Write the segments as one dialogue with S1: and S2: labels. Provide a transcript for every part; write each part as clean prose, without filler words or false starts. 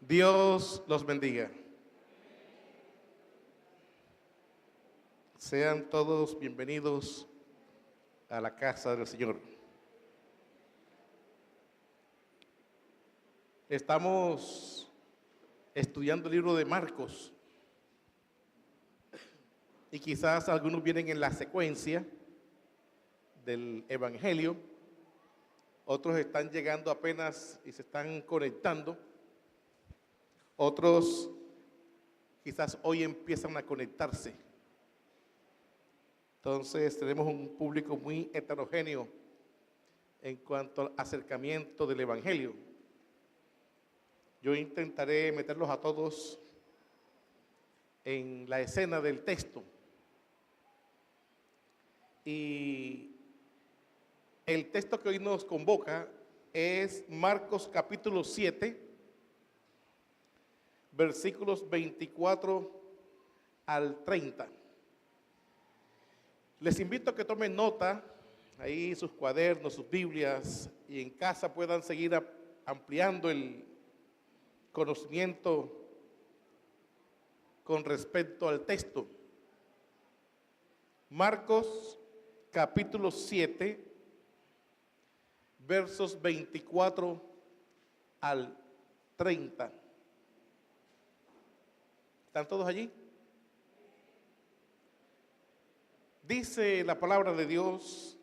S1: Dios los bendiga. Sean todos bienvenidos a la casa del Señor. Estamos estudiando el libro de Marcos y quizás algunos vienen en la secuencia del Evangelio, otros están llegando apenas y se están conectando, otros quizás hoy empiezan a conectarse. Entonces tenemos un público muy heterogéneo en cuanto al acercamiento del Evangelio. Yo intentaré meterlos a todos en la escena del texto. Y el texto que hoy nos convoca es Marcos capítulo 7, versículos 24 al 30. Les invito a que tomen nota, ahí sus cuadernos, sus Biblias, y en casa puedan seguir ampliando el conocimiento con respecto al texto. Marcos capítulo 7, versos 24 al 30. ¿Están todos allí? Dice la palabra de Dios: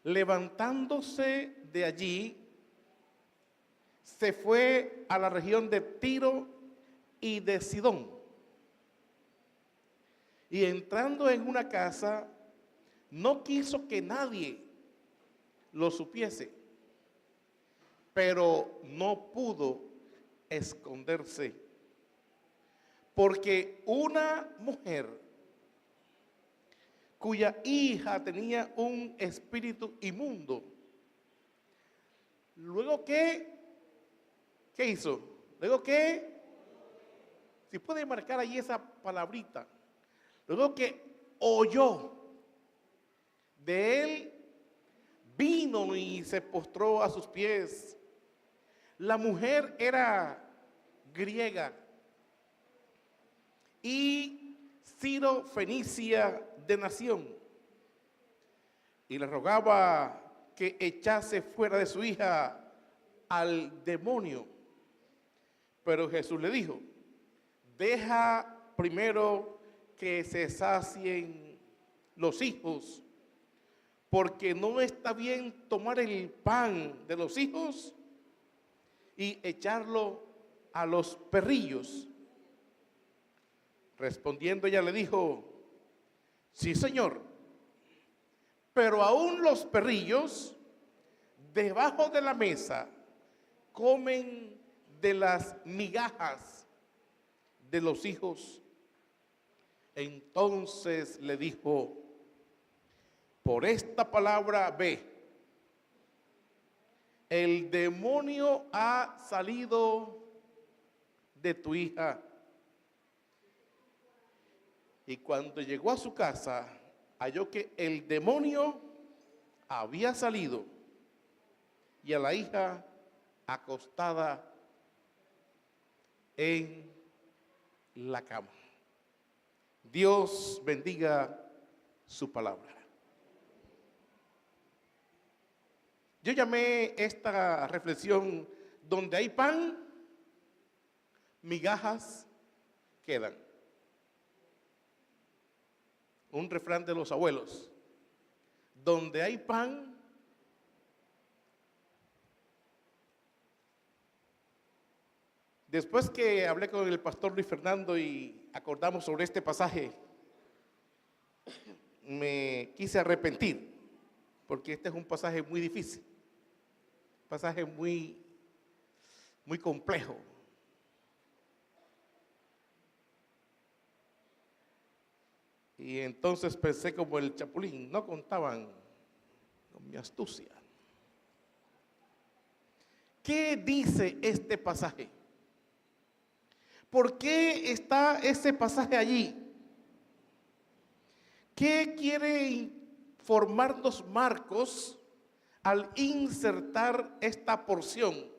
S1: levantándose de allí, se fue a la región de Tiro y de Sidón. Y entrando en una casa, no quiso que nadie lo supiese, pero no pudo esconderse, porque una mujer cuya hija tenía un espíritu inmundo, luego ¿qué hizo? Luego que, si puede marcar ahí esa palabrita, luego que oyó de él, vino y se postró a sus pies. La mujer era griega y Siro-Fenicia de nación, y le rogaba que echase fuera de su hija al demonio. Pero Jesús le dijo: deja primero que se sacien los hijos, porque no está bien tomar el pan de los hijos y echarlo a los perrillos. Respondiendo ella le dijo: sí, Señor, pero aún los perrillos debajo de la mesa comen de las migajas de los hijos. Entonces le dijo: por esta palabra ve, el demonio ha salido de tu hija. Y cuando llegó a su casa, halló que el demonio había salido y a la hija acostada en la cama. Dios bendiga su palabra. Yo llamé esta reflexión: donde hay pan, migajas quedan. Un refrán de los abuelos: donde hay pan, después que hablé con el pastor Luis Fernando y acordamos sobre este pasaje, me quise arrepentir, porque este es un pasaje muy difícil, un pasaje muy complejo. Y entonces pensé como el Chapulín: no contaban con mi astucia. ¿Qué dice este pasaje? ¿Por qué está ese pasaje allí? ¿Qué quiere informarnos Marcos al insertar esta porción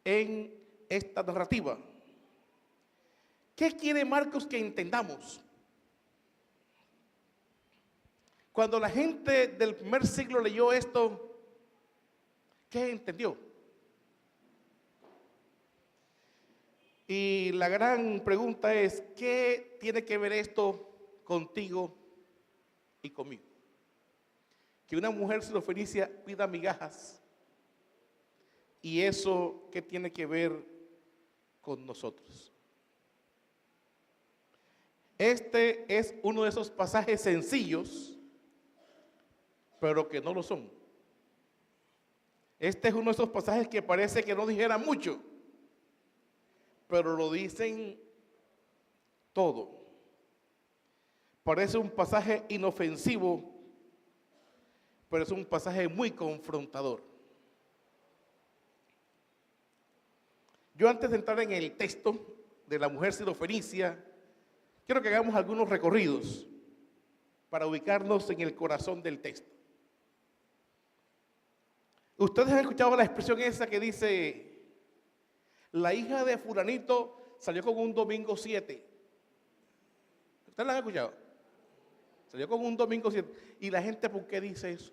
S1: en esta narrativa. ¿Qué quiere Marcos que entendamos? Cuando la gente del primer siglo leyó esto, ¿qué entendió? Y la gran pregunta es, ¿qué tiene que ver esto contigo y conmigo? Que una mujer sirofenicia pida migajas. ¿Y eso qué tiene que ver con nosotros? Este es uno de esos pasajes sencillos, pero que no lo son. Este es uno de esos pasajes que parece que no dijera mucho, pero lo dicen todo. Parece un pasaje inofensivo, pero es un pasaje muy confrontador. Yo, antes de entrar en el texto de la mujer sirofenicia, quiero que hagamos algunos recorridos para ubicarnos en el corazón del texto. Ustedes han escuchado la expresión esa que dice: la hija de fulanito salió con un domingo 7. ¿Ustedes la han escuchado? Salió con un domingo 7. ¿Y la gente por qué dice eso?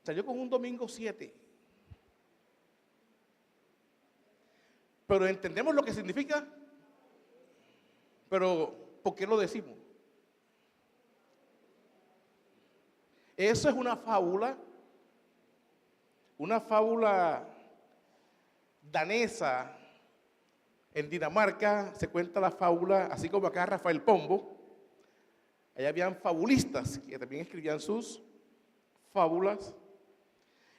S1: Salió con un domingo 7. Pero entendemos lo que significa. Pero ¿por qué lo decimos? Eso es una fábula danesa. En Dinamarca se cuenta la fábula, así como acá Rafael Pombo. Allá habían fabulistas que también escribían sus fábulas.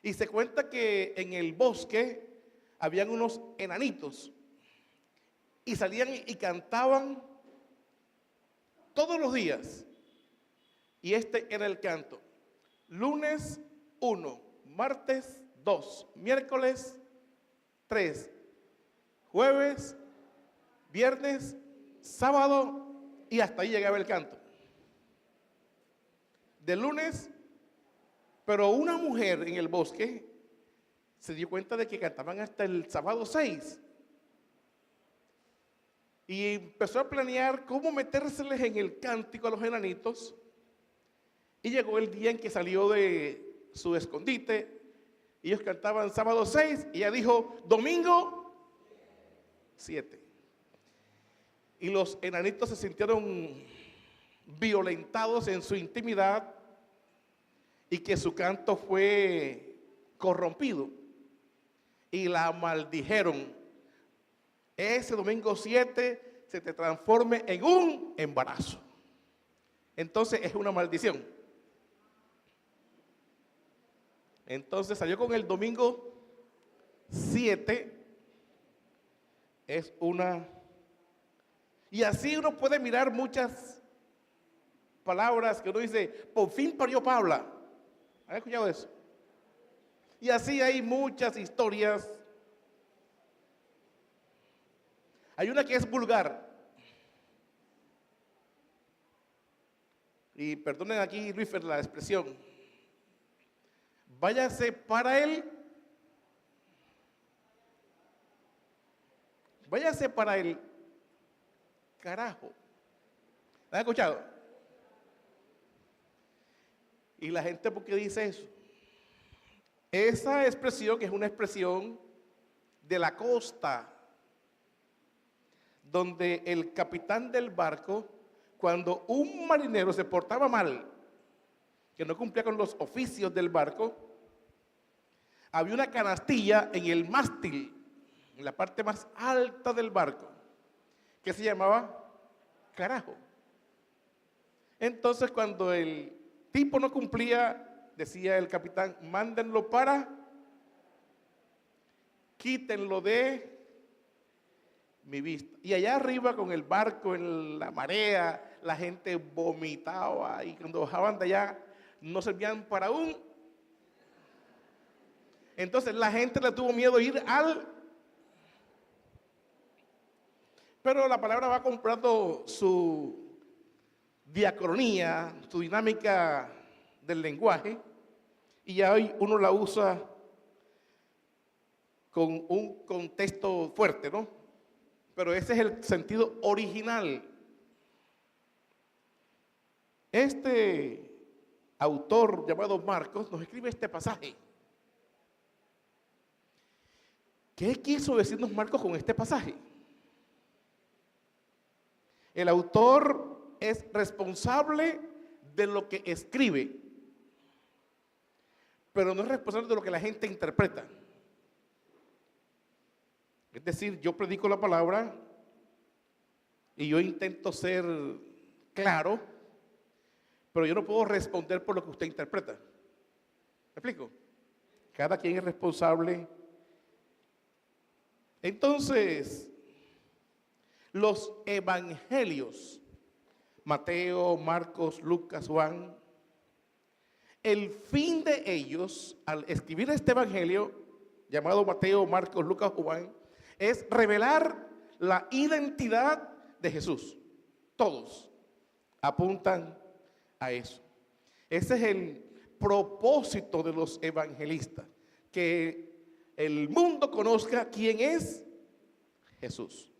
S1: Y se cuenta que en el bosque habían unos enanitos y salían y cantaban todos los días. Y este era el canto: lunes 1, martes 2, miércoles 3, jueves, viernes, sábado, y hasta ahí llegaba el canto. De lunes, pero una mujer en el bosque se dio cuenta de que cantaban hasta el sábado 6. Y empezó a planear cómo metérseles en el cántico a los enanitos. Y llegó el día en que salió de su escondite. Ellos cantaban sábado 6 y ella dijo domingo 7. Y los enanitos se sintieron violentados en su intimidad y que su canto fue corrompido. Y la maldijeron: ese domingo 7 se te transforme en un embarazo. Entonces es una maldición. Entonces salió con el domingo 7. Es una... Y así uno puede mirar muchas palabras que uno dice: por fin parió Paula. ¿Han escuchado eso? Y así hay muchas historias. Hay una que es vulgar. Y perdonen aquí, Luis, la expresión. Váyase para él. Váyase para el carajo. ¿Han escuchado? Y la gente, ¿por qué dice eso? Esa expresión, que es una expresión de la costa, donde el capitán del barco, cuando un marinero se portaba mal, que no cumplía con los oficios del barco, había una canastilla en el mástil, en la parte más alta del barco, que se llamaba carajo. Entonces, cuando el tipo no cumplía, decía el capitán: mándenlo para, quítenlo de mi vista. Y allá arriba, con el barco en la marea, la gente vomitaba, y cuando bajaban de allá no servían para un... Entonces la gente le tuvo miedo a ir al... Pero la palabra va comprando su diacronía, su dinámica del lenguaje, y ya hoy uno la usa con un contexto fuerte, ¿no? Pero ese es el sentido original. Este autor llamado Marcos nos escribe este pasaje. ¿Qué quiso decirnos Marcos con este pasaje? El autor es responsable de lo que escribe, pero no es responsable de lo que la gente interpreta. Es decir, yo predico la palabra y yo intento ser claro, pero yo no puedo responder por lo que usted interpreta. ¿Me explico? Cada quien es responsable. Entonces, los evangelios, Mateo, Marcos, Lucas, Juan, el fin de ellos, al escribir este evangelio, llamado Mateo, Marcos, Lucas, Juan, es revelar la identidad de Jesús. Todos apuntan a eso. Ese es el propósito de los evangelistas, que el mundo conozca quién es Jesús.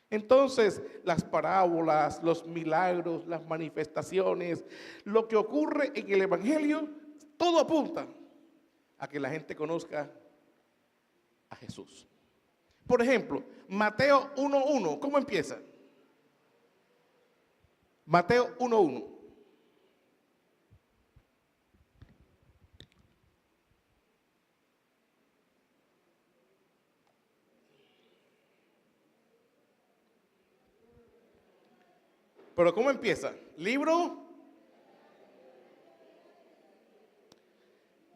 S1: Entonces, las parábolas, los milagros, las manifestaciones, lo que ocurre en el evangelio, todo apunta a que la gente conozca a Jesús. Por ejemplo, Mateo 1:1, ¿cómo empieza? Mateo 1:1. Pero ¿cómo empieza? Libro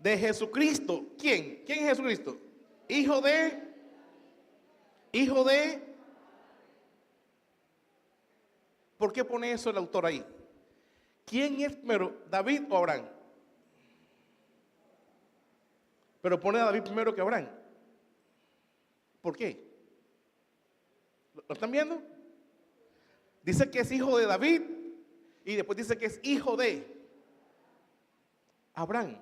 S1: de Jesucristo. ¿Quién? ¿Quién es Jesucristo? Hijo de... ¿Por qué pone eso el autor ahí? ¿Quién es primero, David o Abraham? Pero pone a David primero que Abraham. ¿Por qué? ¿Lo están viendo? Dice que es hijo de David y después dice que es hijo de Abraham.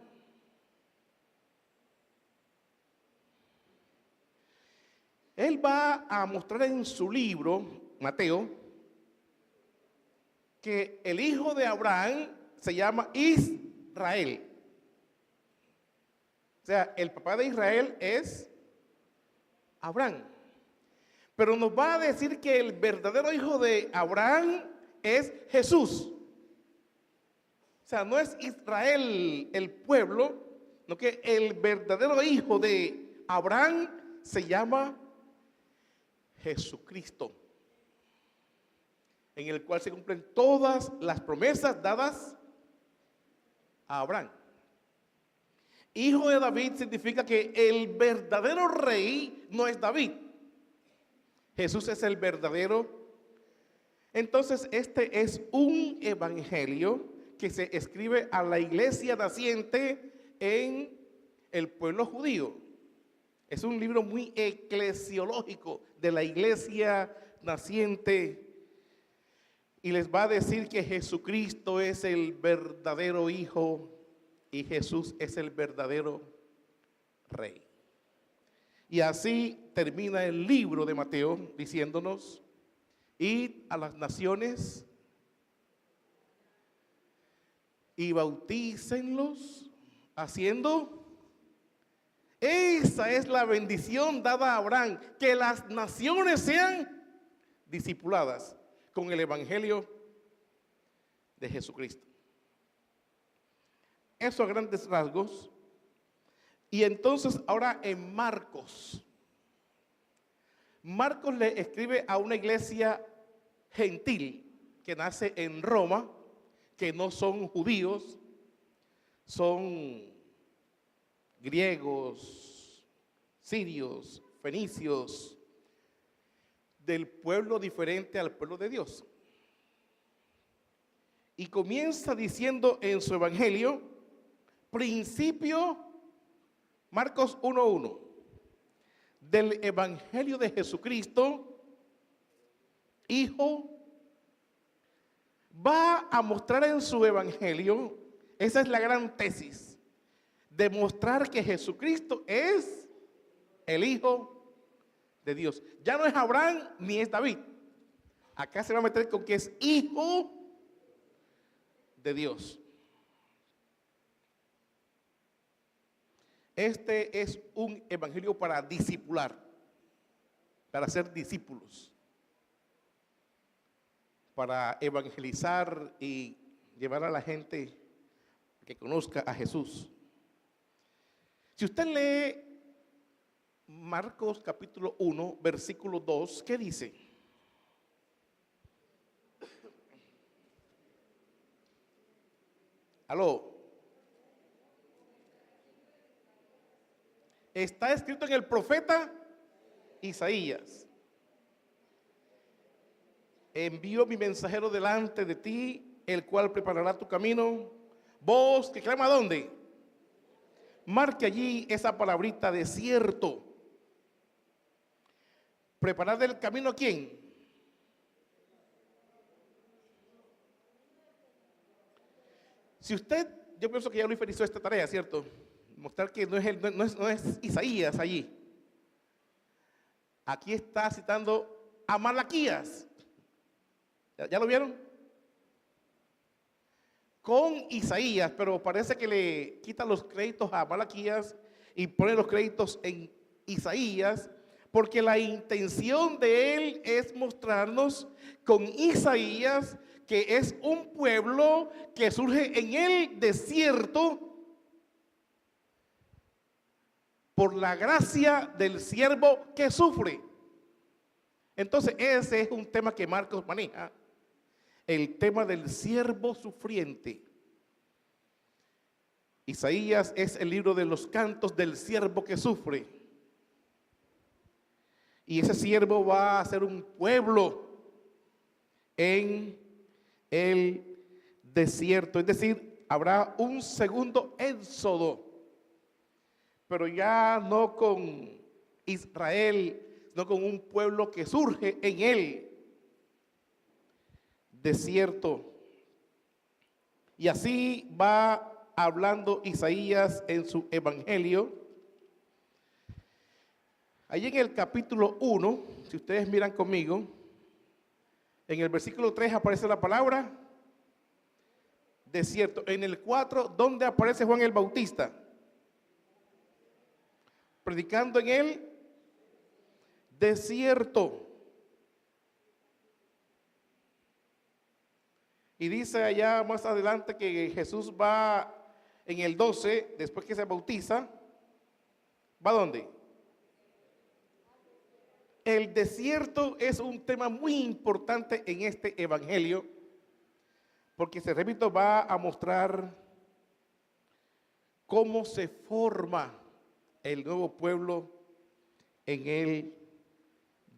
S1: Él va a mostrar en su libro, Mateo, que el hijo de Abraham se llama Israel. O sea, el papá de Israel es Abraham. Pero nos va a decir que el verdadero hijo de Abraham es Jesús. O sea, no es Israel el pueblo, no, que el verdadero hijo de Abraham se llama Jesucristo, en el cual se cumplen todas las promesas dadas a Abraham. Hijo de David significa que el verdadero rey no es David. Jesús es el verdadero. Entonces, este es un evangelio que se escribe a la iglesia naciente en el pueblo judío. Es un libro muy eclesiológico de la iglesia naciente. Y les va a decir que Jesucristo es el verdadero Hijo y Jesús es el verdadero Rey. Y así termina el libro de Mateo diciéndonos: id a las naciones y bautícenlos haciendo... Esa es la bendición dada a Abraham, que las naciones sean discipuladas con el evangelio de Jesucristo. Eso a grandes rasgos. Y entonces ahora en Marcos le escribe a una iglesia gentil que nace en Roma, que no son judíos, son griegos, sirios, fenicios, del pueblo diferente al pueblo de Dios. Y comienza diciendo en su evangelio, principio, Marcos 1:1, del evangelio de Jesucristo, Hijo. Va a mostrar en su evangelio, esa es la gran tesis, demostrar que Jesucristo es el Hijo de Dios. Ya no es Abraham ni es David. Acá se va a meter con que es Hijo de Dios. Este es un evangelio para discipular, para ser discípulos, para evangelizar y llevar a la gente que conozca a Jesús. Si usted lee Marcos capítulo 1, versículo 2, ¿qué dice? Aló. Está escrito en el profeta Isaías: envío mi mensajero delante de ti, el cual preparará tu camino. Voz que clama, ¿dónde? Marque allí esa palabrita, desierto. ¿Preparar el camino a quién? Si usted, yo pienso que ya Luis hizo esta tarea, ¿cierto? Mostrar que no es Isaías allí. Aquí está citando a Malaquías. ¿Ya lo vieron? Con Isaías, pero parece que le quita los créditos a Malaquías y pone los créditos en Isaías, porque la intención de él es mostrarnos con Isaías que es un pueblo que surge en el desierto por la gracia del siervo que sufre. Entonces ese es un tema que Marcos maneja, el tema del siervo sufriente. Isaías es el libro de los cantos del siervo que sufre. Y ese siervo va a ser un pueblo en el desierto. Es decir, habrá un segundo éxodo, pero ya no con Israel, sino con un pueblo que surge en el desierto. Y así va hablando Isaías en su evangelio. Allí en el capítulo 1, si ustedes miran conmigo, en el versículo 3 aparece la palabra desierto. En el 4, ¿dónde aparece Juan el Bautista? Predicando en el desierto. Y dice allá más adelante que Jesús va en el 12, después que se bautiza, ¿va a dónde? El desierto es un tema muy importante en este evangelio, porque se repito, va a mostrar cómo se forma el nuevo pueblo en el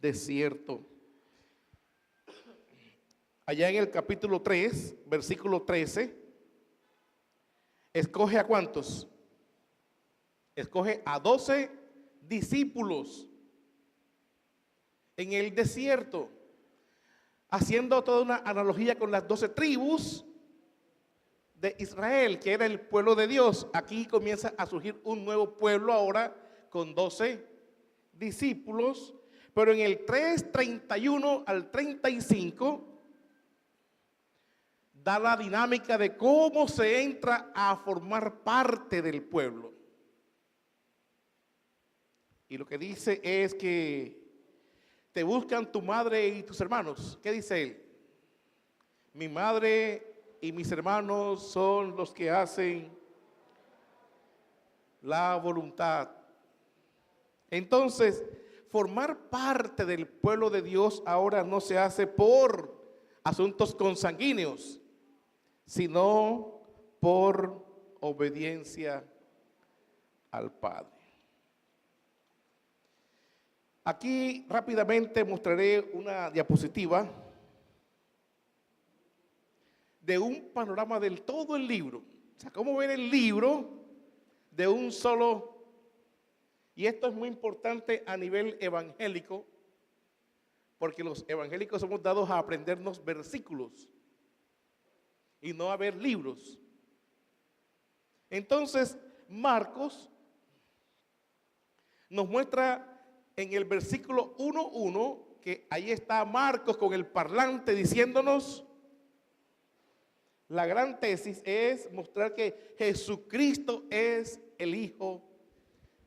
S1: desierto. Allá en el capítulo 3, versículo 13, escoge a ¿cuántos? Escoge a 12 discípulos en el desierto, haciendo toda una analogía con las 12 tribus de Israel, que era el pueblo de Dios. Aquí comienza a surgir un nuevo pueblo ahora con 12 discípulos, pero en el 3:31 al 35 da la dinámica de cómo se entra a formar parte del pueblo. Y lo que dice es que te buscan tu madre y tus hermanos. ¿Qué dice él? Mi madre y mis hermanos son los que hacen la voluntad. Entonces, formar parte del pueblo de Dios ahora no se hace por asuntos consanguíneos, sino por obediencia al Padre. Aquí rápidamente mostraré una diapositiva de un panorama del todo el libro. O sea, cómo ver el libro de un solo. Y esto es muy importante a nivel evangélico, porque los evangélicos somos dados a aprendernos versículos y no a ver libros. Entonces, Marcos nos muestra en el versículo 1:1 que ahí está Marcos con el parlante diciéndonos, la gran tesis es mostrar que Jesucristo es el Hijo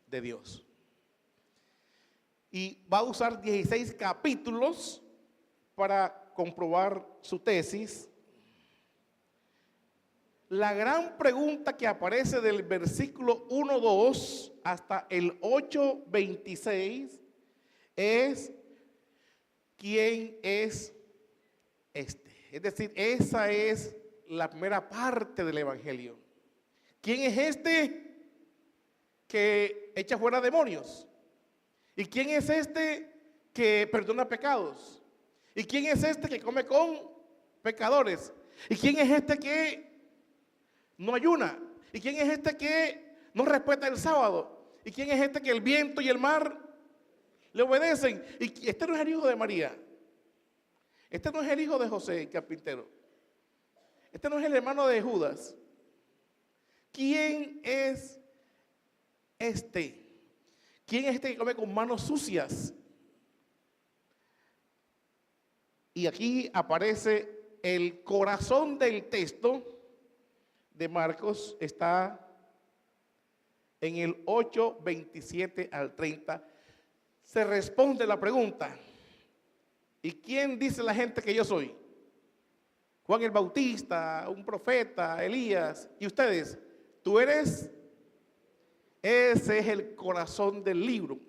S1: de Dios. Y va a usar 16 capítulos para comprobar su tesis. La gran pregunta que aparece del versículo 1:2 hasta el 8:26 es, ¿quién es este? Es decir, esa es la primera parte del Evangelio. ¿Quién es este que echa fuera demonios? ¿Y quién es este que perdona pecados? ¿Y quién es este que come con pecadores? ¿Y quién es este que no ayuna? ¿Y quién es este que no respeta el sábado? ¿Y quién es este que el viento y el mar le obedecen? Y este no es el hijo de María. Este no es el hijo de José, el carpintero. Este no es el hermano de Judas. ¿Quién es este? ¿Quién es este que come con manos sucias? Y aquí aparece el corazón del texto de Marcos, está en el 8:27 al 30. Se responde la pregunta, ¿y quién dice la gente que yo soy? Juan el Bautista, un profeta, Elías. ¿Y ustedes? ¿Tú eres? Ese es el corazón del libro.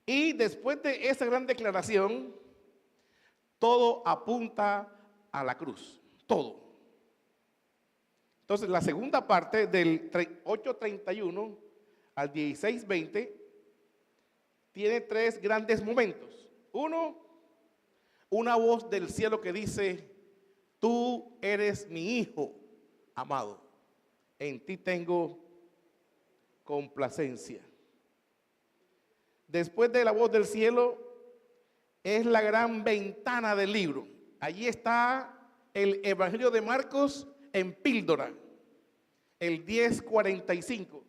S1: Y después de esa gran declaración, todo apunta a la cruz. Todo. Entonces, la segunda parte del 8:31 al 16:20 tiene tres grandes momentos. Uno, una voz del cielo que dice, tú eres mi hijo amado, en ti tengo complacencia. Después de la voz del cielo es la gran ventana del libro. Allí está el Evangelio de Marcos en píldora, el 10:45.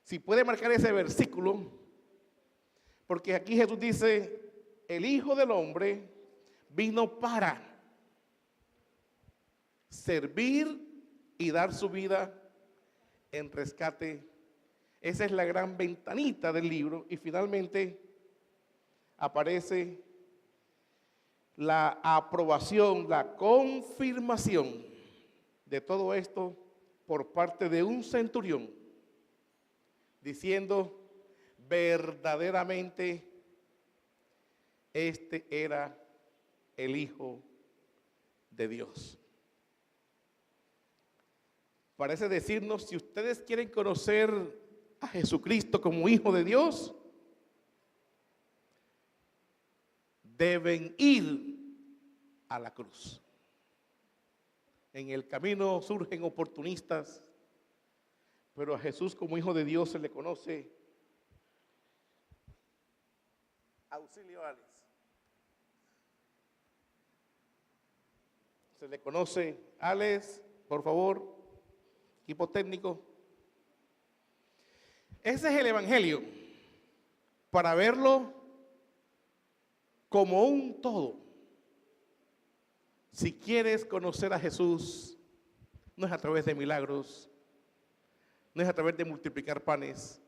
S1: Si puede marcar ese versículo, porque aquí Jesús dice, el Hijo del Hombre vino para servir y dar su vida en rescate. Esa es la gran ventanita del libro. Y finalmente aparece la aprobación, la confirmación de todo esto por parte de un centurión, diciendo, verdaderamente este era el Hijo de Dios. Parece decirnos, si ustedes quieren conocer a Jesucristo como Hijo de Dios, deben ir a la cruz. En el camino surgen oportunistas, pero a Jesús como Hijo de Dios se le conoce auxilio Alex. Se le conoce, Alex, por favor, equipo técnico. Ese es el Evangelio, para verlo como un todo. Si quieres conocer a Jesús, no es a través de milagros, no es a través de multiplicar panes,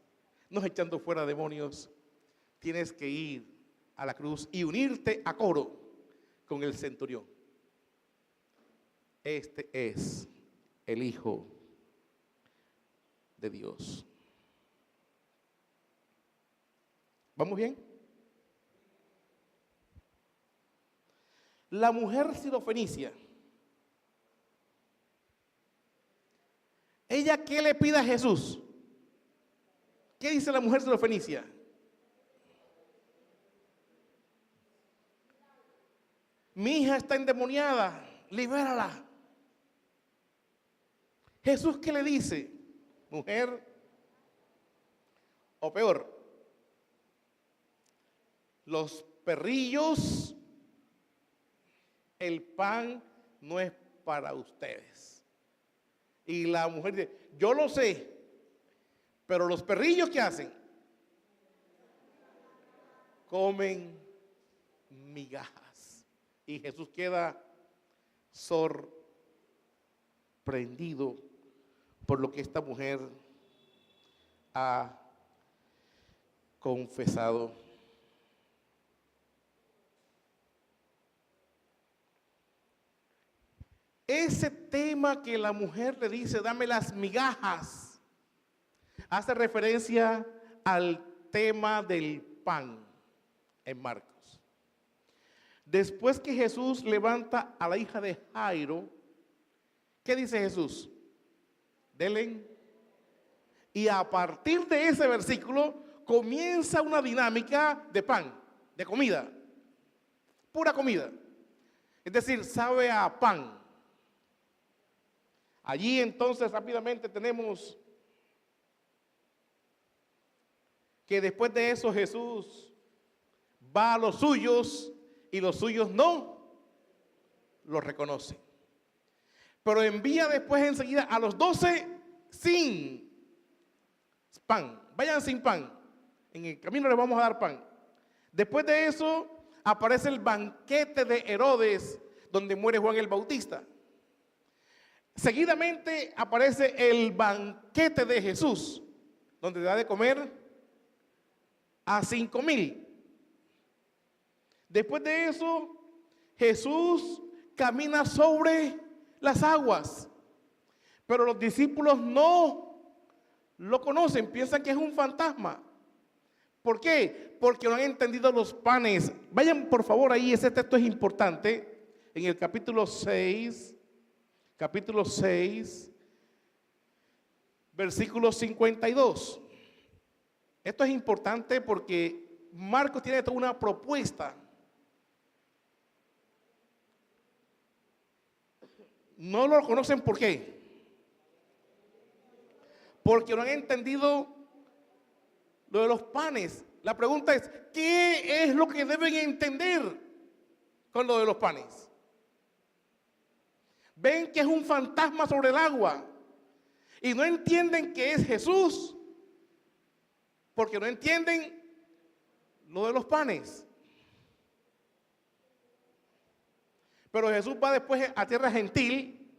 S1: no es echando fuera demonios. Tienes que ir a la cruz y unirte a coro con el centurión. Este es el Hijo de Dios. ¿Vamos bien? La mujer sirofenicia, ¿ella qué le pide a Jesús? ¿Qué dice la mujer sirofenicia? Mi hija está endemoniada, libérala. Jesús, ¿qué le dice? Mujer, o peor, los perrillos, el pan no es para ustedes. Y la mujer dice, yo lo sé, Pero los perrillos, ¿qué hacen? Comen migajas. Y Jesús queda sorprendido por lo que esta mujer ha confesado. Ese tema que la mujer le dice, dame las migajas, hace referencia al tema del pan en Marcos. Después que Jesús levanta a la hija de Jairo, ¿qué dice Jesús? Denle. Y a partir de ese versículo comienza una dinámica de pan, de comida, pura comida. Es decir, sabe a pan. Allí entonces rápidamente tenemos que después de eso Jesús va a los suyos y los suyos no lo reconocen. Pero envía después enseguida a los 12 sin pan. Vayan sin pan. En el camino les vamos a dar pan. Después de eso aparece el banquete de Herodes, donde muere Juan el Bautista. Seguidamente aparece el banquete de Jesús, donde da de comer a 5,000. Después de eso, Jesús camina sobre las aguas, pero los discípulos no lo conocen, piensan que es un fantasma. ¿Por qué? Porque no han entendido los panes. Vayan por favor ahí, ese texto es importante, en el capítulo 6, versículo 52. Esto es importante porque Marcos tiene toda una propuesta. No lo conocen, ¿por qué? Porque no han entendido lo de los panes. La pregunta es, ¿qué es lo que deben entender con lo de los panes? Ven que es un fantasma sobre el agua y no entienden que es Jesús, porque no entienden lo de los panes. Pero Jesús va después a tierra gentil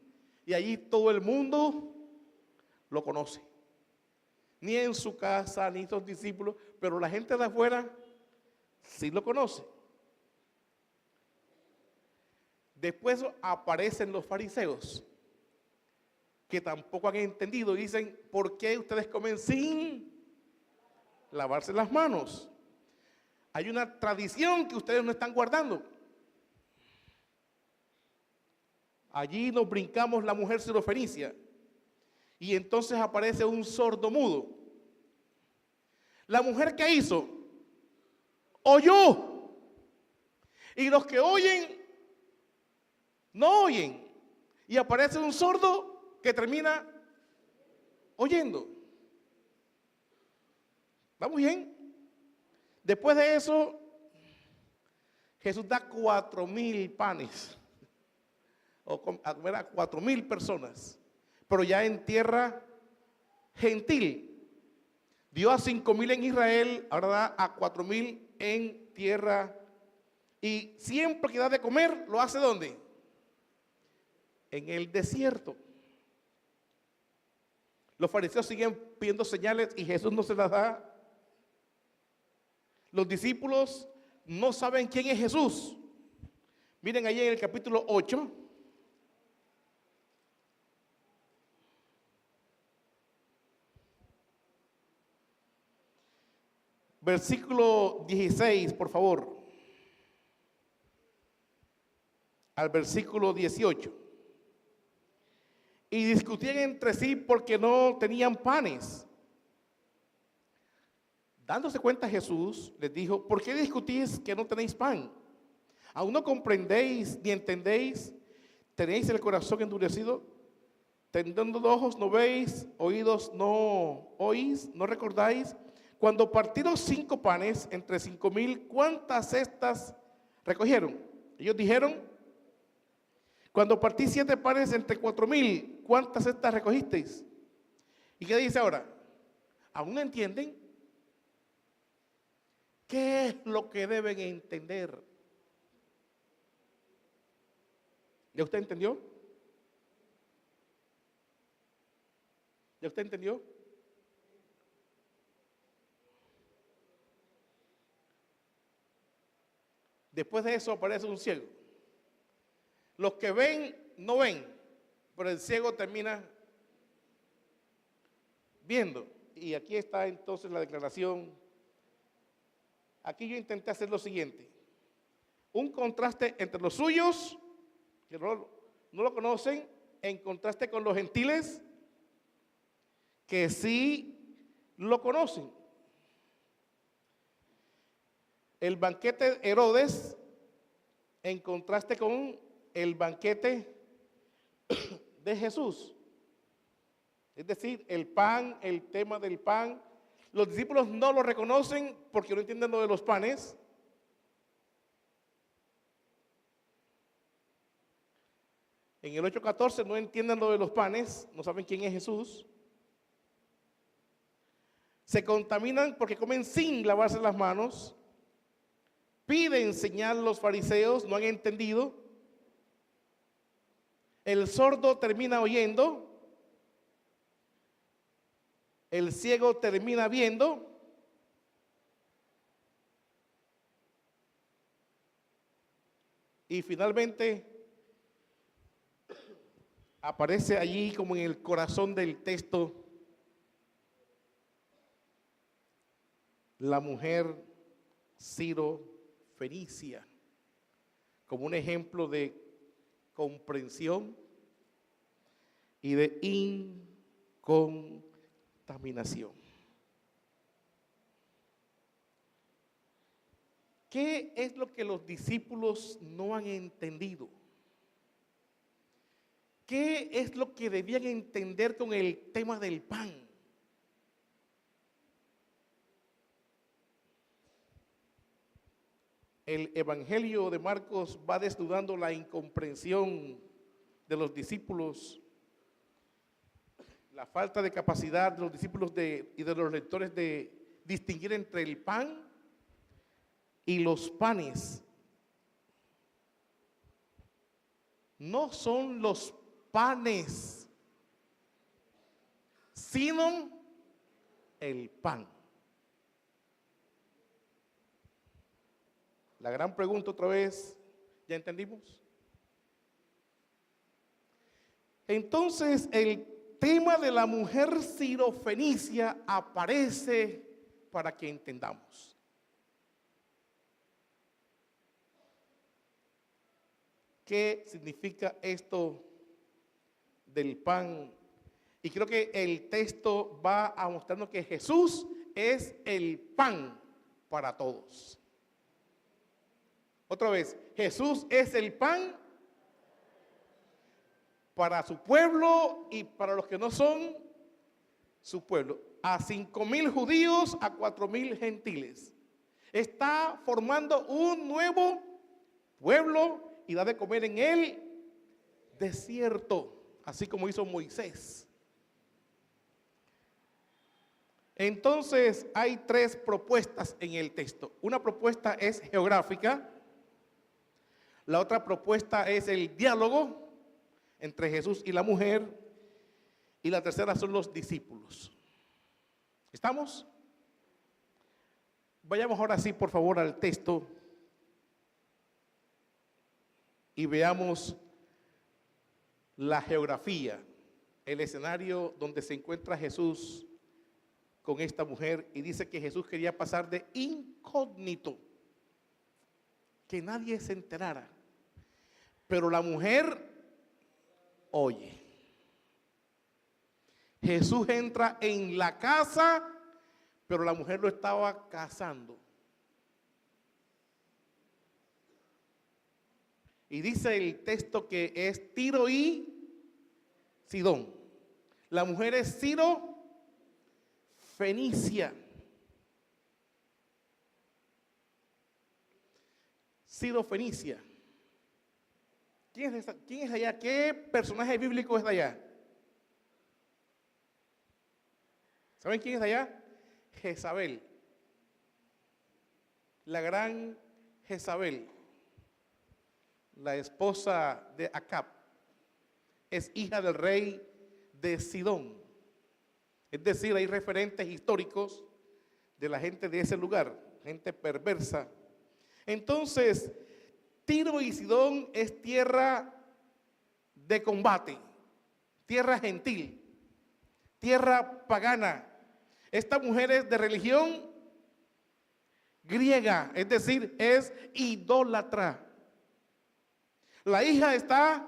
S1: y allí todo el mundo lo conoce. Ni en su casa, ni sus discípulos, pero la gente de afuera sí lo conoce. Después aparecen los fariseos, que tampoco han entendido y dicen, ¿por qué ustedes comen sin lavarse las manos? Hay una tradición que ustedes no están guardando. Allí nos brincamos la mujer sirofenicia y entonces aparece un sordomudo. La mujer, ¿qué hizo? Oyó. Y los que oyen no oyen, y aparece un sordo que termina oyendo. ¿Vamos bien? Después de eso, Jesús da 4,000 panes, a comer a 4,000 personas, pero ya en tierra gentil. Dio a 5,000 en Israel, ahora da a 4,000 en tierra. Y siempre que da de comer, ¿lo hace dónde? En el desierto. Los fariseos siguen pidiendo señales y Jesús no se las da. Los discípulos no saben quién es Jesús. Miren ahí en el capítulo 8. Versículo 16, por favor. Al versículo 18. Y discutían entre sí porque no tenían panes. Dándose cuenta Jesús les dijo, ¿por qué discutís que no tenéis pan? ¿Aún no comprendéis ni entendéis? ¿Tenéis el corazón endurecido? ¿Teniendo ojos no veis? ¿Oídos no oís? ¿No recordáis? Cuando partieron 5 panes entre 5,000, ¿cuántas cestas recogieron? Ellos dijeron, cuando partí 7 panes entre 4,000, ¿cuántas cestas recogisteis? ¿Y qué dice ahora? ¿Aún no entienden? ¿Qué es lo que deben entender? ¿Ya usted entendió? ¿Ya usted entendió? Después de eso aparece un ciego. Los que ven, no ven, pero el ciego termina viendo. Y aquí está entonces la declaración. Aquí yo intenté hacer lo siguiente. Un contraste entre los suyos, que no lo conocen, en contraste con los gentiles, que sí lo conocen. El banquete de Herodes, en contraste con el banquete de Jesús. Es decir, el pan, el tema del pan. Los discípulos no lo reconocen porque no entienden lo de los panes. En el 8:14 no entienden lo de los panes, no saben quién es Jesús. Se contaminan porque comen sin lavarse las manos. Piden señal los fariseos, no han entendido. El sordo termina oyendo. El ciego termina viendo. Y finalmente aparece allí como en el corazón del texto la mujer Sirofenicia como un ejemplo de comprensión y de incontaminación. ¿Qué es lo que los discípulos no han entendido? ¿Qué es lo que debían entender con el tema del pan? El Evangelio de Marcos va desnudando la incomprensión de los discípulos, la falta de capacidad de los discípulos y de los lectores de distinguir entre el pan y los panes. No son los panes, sino el pan. La gran pregunta otra vez, ¿ya entendimos? Entonces el tema de la mujer sirofenicia aparece para que entendamos. ¿Qué significa esto del pan? Y creo que el texto va a mostrarnos que Jesús es el pan para todos. Otra vez, Jesús es el pan para su pueblo y para los que no son su pueblo. A 5,000 judíos, a 4,000 gentiles. Está formando un nuevo pueblo y da de comer en el desierto, así como hizo Moisés. Entonces hay 3 propuestas en el texto. Una propuesta es geográfica, la otra propuesta es el diálogo entre Jesús y la mujer, y la tercera son los discípulos. ¿Estamos? Vayamos ahora sí, por favor, al texto y veamos la geografía, el escenario donde se encuentra Jesús con esta mujer, y dice que Jesús quería pasar de incógnito, que nadie se enterara, pero la mujer oye. Jesús entra en la casa, pero la mujer lo estaba cazando. Y dice el texto que es Tiro y Sidón. La mujer es Sirofenicia. Sirofenicia. ¿Quién es allá? ¿Qué personaje bíblico es de allá? ¿Saben quién es de allá? Jezabel, la gran Jezabel, la esposa de Acab, es hija del rey de Sidón. Es decir, hay referentes históricos de la gente de ese lugar, gente perversa. Entonces, Tiro y Sidón es tierra de combate, tierra gentil, tierra pagana. Esta mujer es de religión griega, es decir, es idólatra. La hija está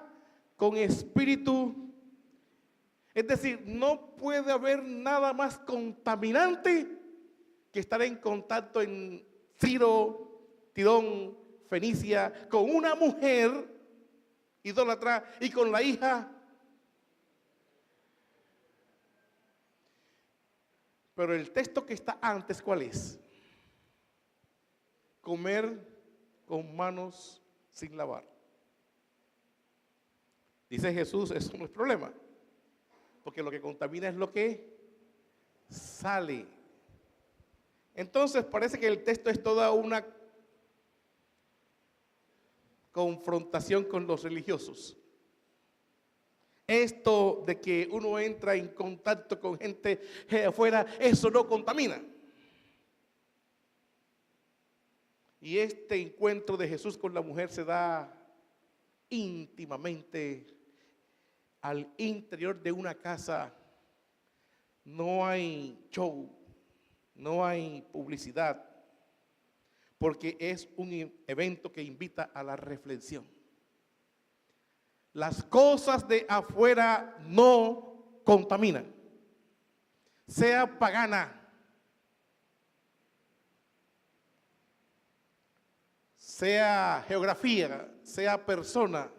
S1: con espíritu, es decir, no puede haber nada más contaminante que estar en contacto en Tiro, Tidón, Fenicia, con una mujer idólatra y con la hija. Pero el texto que está antes, ¿cuál es? Comer con manos sin lavar. Dice Jesús, eso no es problema, porque lo que contamina es lo que sale. Entonces parece que el texto es toda una confrontación con los religiosos. Esto de que uno entra en contacto con gente afuera, eso no contamina. Y este encuentro de Jesús con la mujer se da íntimamente al interior de una casa. No hay show, no hay publicidad, porque es un evento que invita a la reflexión. Las cosas de afuera no contaminan, sea pagana, sea geografía, sea persona.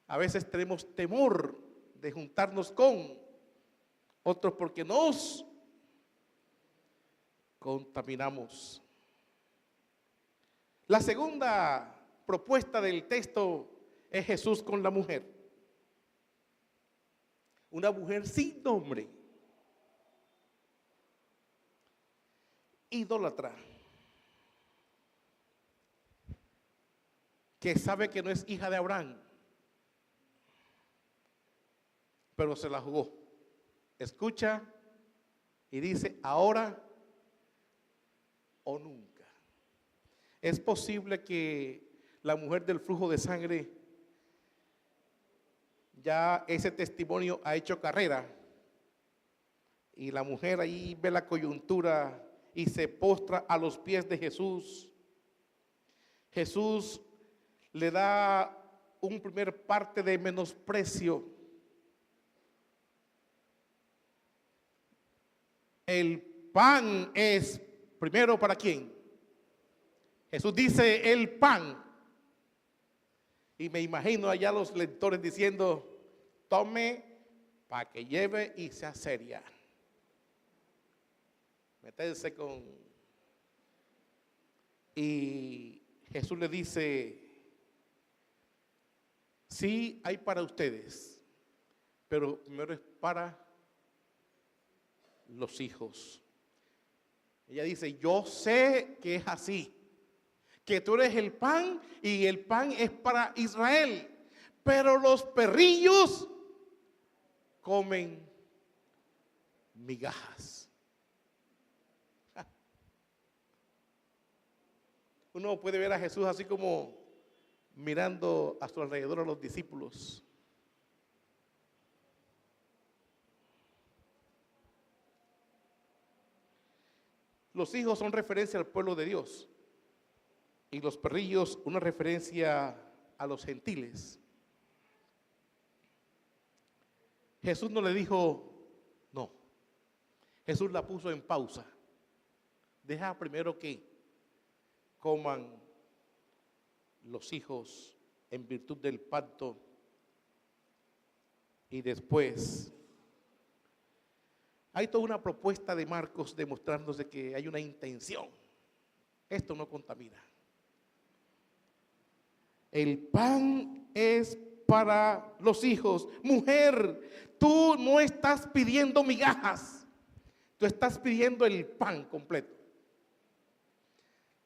S1: A veces tenemos temor de juntarnos con otros porque nos contaminamos. La segunda propuesta del texto es Jesús con la mujer. Una mujer sin nombre, idólatra, que sabe que no es hija de Abraham, pero se la jugó. Escucha y dice, ahora o nunca. Es posible que la mujer del flujo de sangre, ya ese testimonio ha hecho carrera, y la mujer ahí ve la coyuntura y se postra a los pies de Jesús. Jesús le da un primer parte de menosprecio. El pan es primero para quién. Jesús dice el pan. Y me imagino allá los lectores diciendo, tome para que lleve y sea seria. Meterse con... Y Jesús le dice, sí hay para ustedes, pero primero es para los hijos. Ella dice, yo sé que es así, que tú eres el pan y el pan es para Israel, pero los perrillos comen migajas. Uno puede ver a Jesús así como mirando a su alrededor a los discípulos. Los hijos son referencia al pueblo de Dios y los perrillos una referencia a los gentiles. Jesús no le dijo no. Jesús la puso en pausa. Deja primero que coman los hijos en virtud del pacto y después hay toda una propuesta de Marcos demostrándose que hay una intención. Esto no contamina. El pan es para los hijos. Mujer, tú no estás pidiendo migajas. Tú estás pidiendo el pan completo.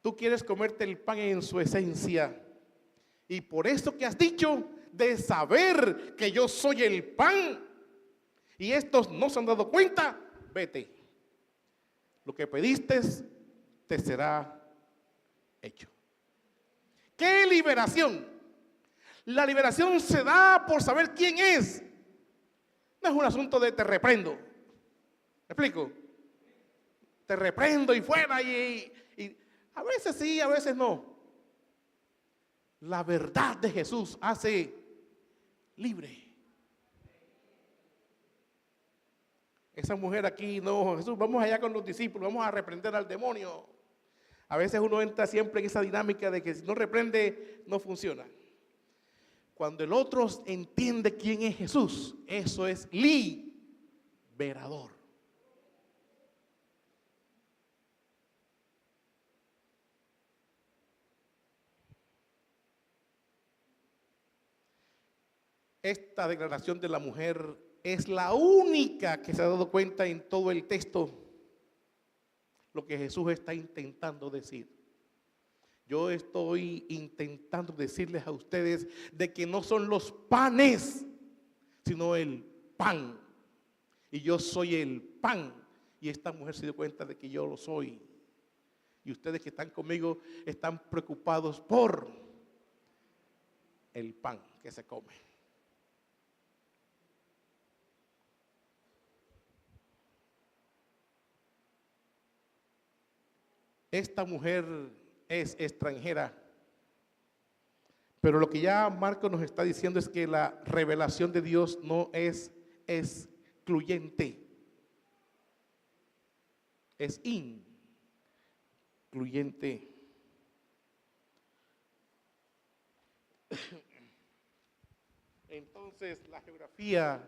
S1: Tú quieres comerte el pan en su esencia. Y por eso que has dicho de saber que yo soy el pan y estos no se han dado cuenta, vete. Lo que pediste te será hecho. ¿Qué liberación? La liberación se da por saber quién es. No es un asunto de te reprendo. ¿Me explico? Te reprendo y fuera y a veces sí, a veces no. La verdad de Jesús hace libre. Esa mujer aquí, no, Jesús, vamos allá con los discípulos, vamos a reprender al demonio. A veces uno entra siempre en esa dinámica de que si no reprende, no funciona. Cuando el otro entiende quién es Jesús, eso es liberador. Esta declaración de la mujer es la única que se ha dado cuenta en todo el texto lo que Jesús está intentando decir. Yo estoy intentando decirles a ustedes de que no son los panes, sino el pan. Y yo soy el pan. Y esta mujer se dio cuenta de que yo lo soy. Y ustedes que están conmigo están preocupados por el pan que se come. Esta mujer es extranjera, pero lo que ya Marcos nos está diciendo es que la revelación de Dios no es excluyente, es incluyente. Entonces, la geografía,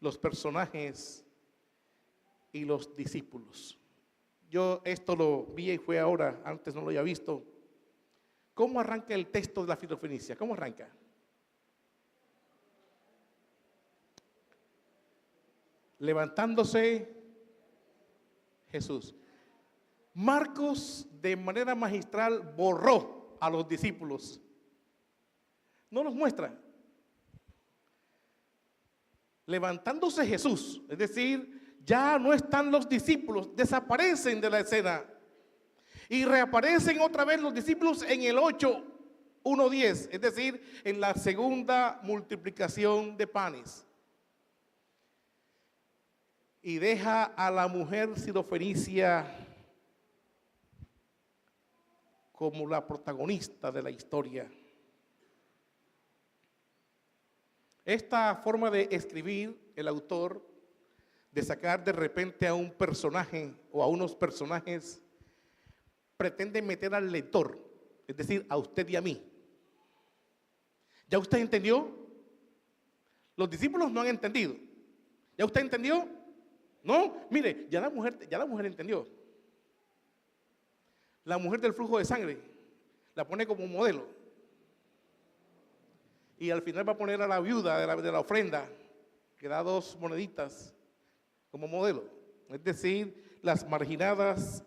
S1: los personajes y los discípulos. Yo esto lo vi y fue ahora, antes no lo había visto. ¿Cómo arranca el texto de la Filofenicia? ¿Cómo arranca? Levantándose Jesús. Marcos de manera magistral borró a los discípulos. No los muestra. Levantándose Jesús, es decir, ya no están los discípulos, desaparecen de la escena. Y reaparecen otra vez los discípulos en el 8:1-10, es decir, en la segunda multiplicación de panes. Y deja a la mujer sirofenicia como la protagonista de la historia. Esta forma de escribir, el autor, de sacar de repente a un personaje o a unos personajes, pretende meter al lector, es decir, a usted y a mí. ¿Ya usted entendió? Los discípulos no han entendido. ¿Ya usted entendió? No, mire, ya la mujer entendió. La mujer del flujo de sangre la pone como modelo. Y al final va a poner a la viuda de la ofrenda, que da 2 moneditas, como modelo. Es decir, las marginadas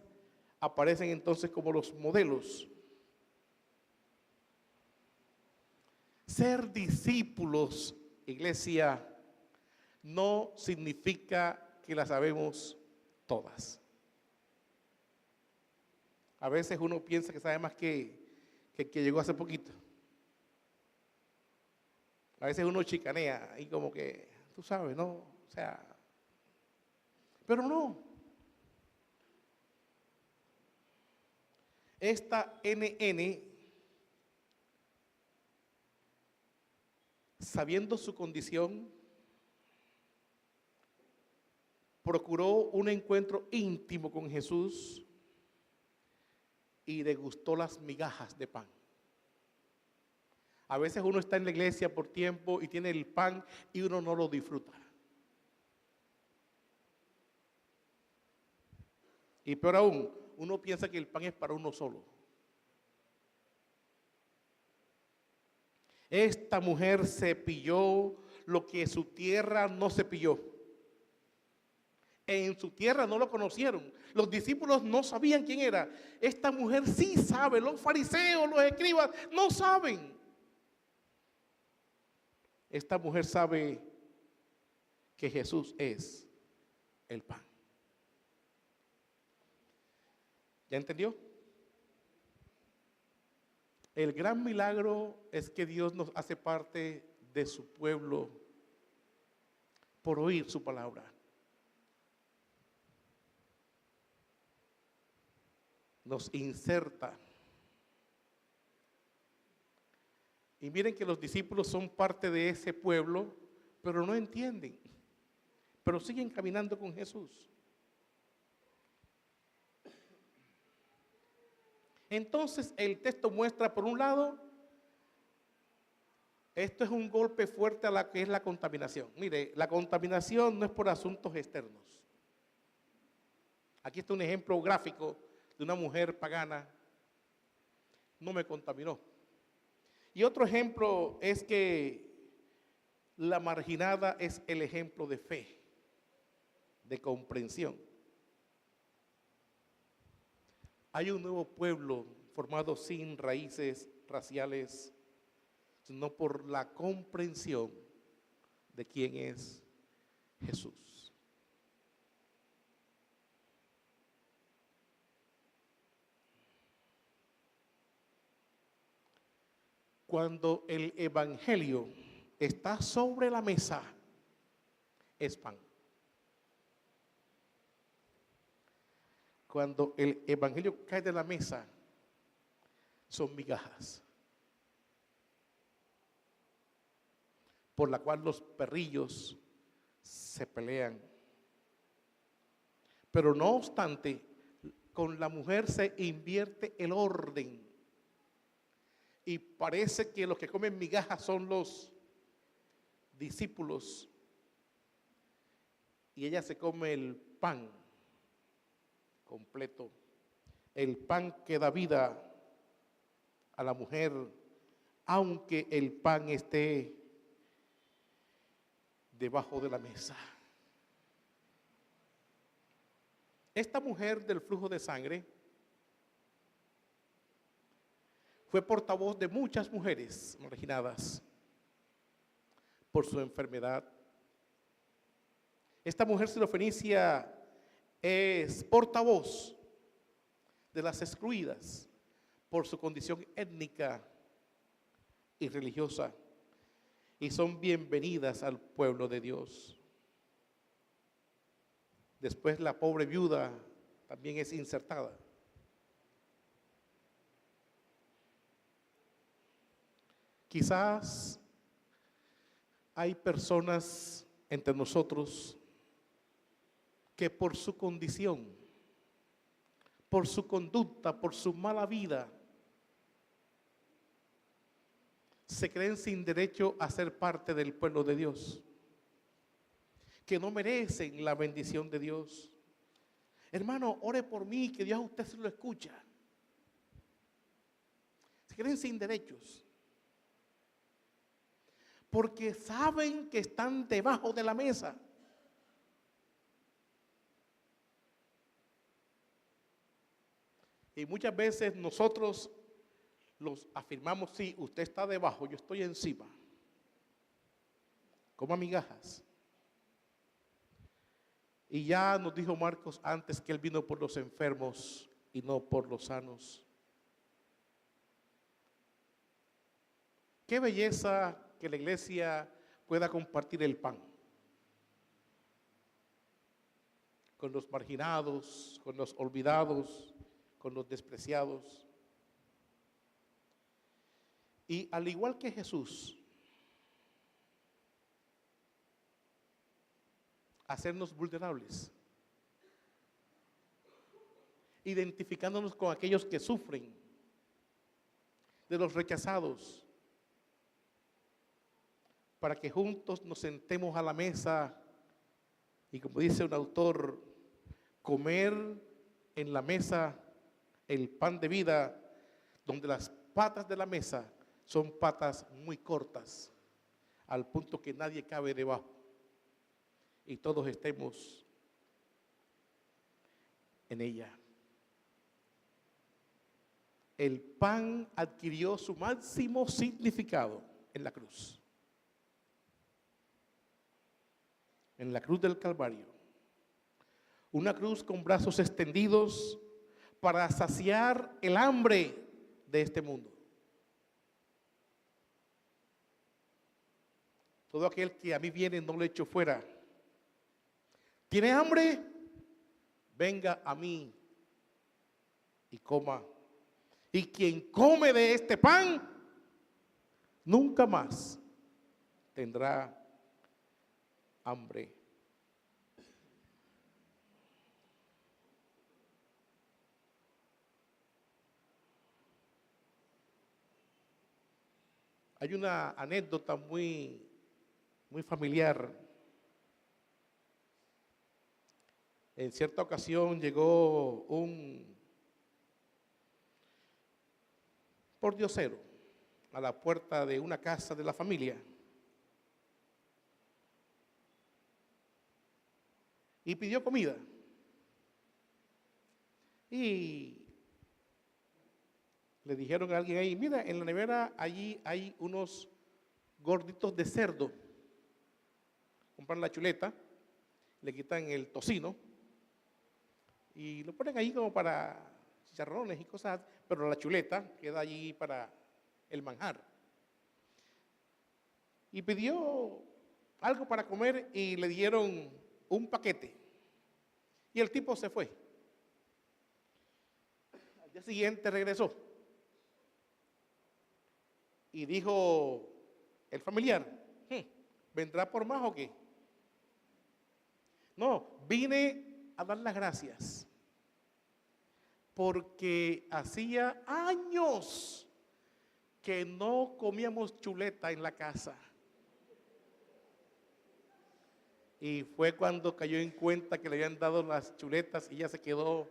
S1: aparecen entonces como los modelos. Ser discípulos, iglesia, no significa que las sabemos todas. A veces uno piensa que sabe más que llegó hace poquito. A veces uno chicanea y como que, tú sabes, ¿no? O sea, pero no. Esta NN, sabiendo su condición, procuró un encuentro íntimo con Jesús y degustó las migajas de pan. A veces uno está en la iglesia por tiempo y tiene el pan y uno no lo disfruta. Y peor aún, uno piensa que el pan es para uno solo. Esta mujer cepilló lo que su tierra no cepilló. En su tierra no lo conocieron. Los discípulos no sabían quién era. Esta mujer sí sabe. Los fariseos, los escribas no saben. Esta mujer sabe que Jesús es el pan. ¿Ya entendió? El gran milagro es que Dios nos hace parte de su pueblo por oír su palabra. Nos inserta. Y miren que los discípulos son parte de ese pueblo, pero no entienden. Pero siguen caminando con Jesús. Entonces el texto muestra, por un lado, esto es un golpe fuerte a la que es la contaminación. Mire, la contaminación no es por asuntos externos. Aquí está un ejemplo gráfico de una mujer pagana. No me contaminó. Y otro ejemplo es que la marginada es el ejemplo de fe, de comprensión. Hay un nuevo pueblo formado sin raíces raciales, sino por la comprensión de quién es Jesús. Cuando el evangelio está sobre la mesa, es pan. Cuando el evangelio cae de la mesa, son migajas, por la cual los perrillos se pelean. Pero no obstante, con la mujer se invierte el orden. Y parece que los que comen migajas son los discípulos. Y ella se come el pan completo. El pan que da vida a la mujer, aunque el pan esté debajo de la mesa. Esta mujer del flujo de sangre fue portavoz de muchas mujeres marginadas por su enfermedad. Esta mujer sirofenicia es portavoz de las excluidas por su condición étnica y religiosa, y son bienvenidas al pueblo de Dios. Después la pobre viuda también es insertada. Quizás hay personas entre nosotros que por su condición, por su conducta, por su mala vida, se creen sin derecho a ser parte del pueblo de Dios, que no merecen la bendición de Dios. Hermano, ore por mí, que Dios a usted se lo escucha. Se creen sin derechos, porque saben que están debajo de la mesa. Y muchas veces nosotros los afirmamos: sí, usted está debajo, yo estoy encima. Coma migajas. Y ya nos dijo Marcos antes que Él vino por los enfermos y no por los sanos. Qué belleza que la iglesia pueda compartir el pan con los marginados, con los olvidados, con los despreciados. Y al igual que Jesús, hacernos vulnerables, identificándonos con aquellos que sufren, de los rechazados, para que juntos nos sentemos a la mesa y, como dice un autor, comer en la mesa el pan de vida, donde las patas de la mesa son patas muy cortas, al punto que nadie cabe debajo y todos estemos en ella. El pan adquirió su máximo significado en la cruz. En la cruz del Calvario. Una cruz con brazos extendidos para saciar el hambre de este mundo. Todo aquel que a mí viene no lo echo fuera. ¿Tiene hambre? Venga a mí y coma. Y quien come de este pan, nunca más tendrá hambre. Hay una anécdota muy familiar. En cierta ocasión llegó un pordiosero a la puerta de una casa de la familia y pidió comida. Y le dijeron a alguien ahí, mira, en la nevera allí hay unos gorditos de cerdo. Compran la chuleta, le quitan el tocino y lo ponen ahí como para chicharrones y cosas, pero la chuleta queda allí para el manjar. Y pidió algo para comer y le dieron un paquete. Y el tipo se fue. Al día siguiente regresó. Y dijo el familiar, ¿vendrá por más o qué? No, vine a dar las gracias. Porque hacía años que no comíamos chuleta en la casa. Y fue cuando cayó en cuenta que le habían dado las chuletas y ya se quedó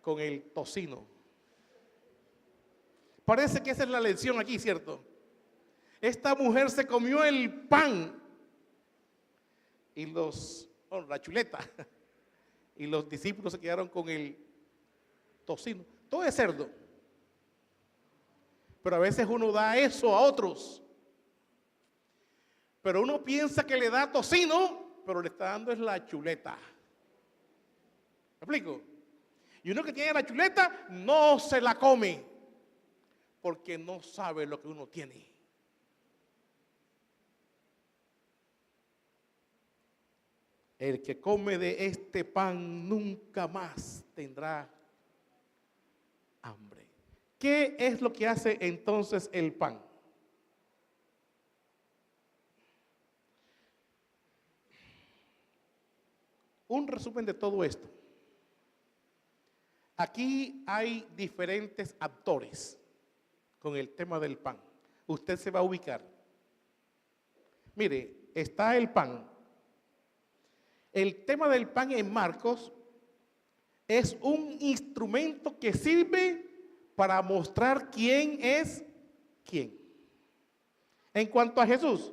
S1: con el tocino. Parece que esa es la lección aquí, ¿cierto? Esta mujer se comió el pan y la chuleta, y los discípulos se quedaron con el tocino. Todo es cerdo. Pero a veces uno da eso a otros. Pero uno piensa que le da tocino, pero le está dando es la chuleta. ¿Me explico? Y uno que tiene la chuleta no se la come, porque no sabe lo que uno tiene. El que come de este pan nunca más tendrá hambre. ¿Qué es lo que hace entonces el pan? Un resumen de todo esto. Aquí hay diferentes actores con el tema del pan. Usted se va a ubicar. Mire, está el pan. El tema del pan en Marcos es un instrumento que sirve para mostrar quién es quién. En cuanto a Jesús,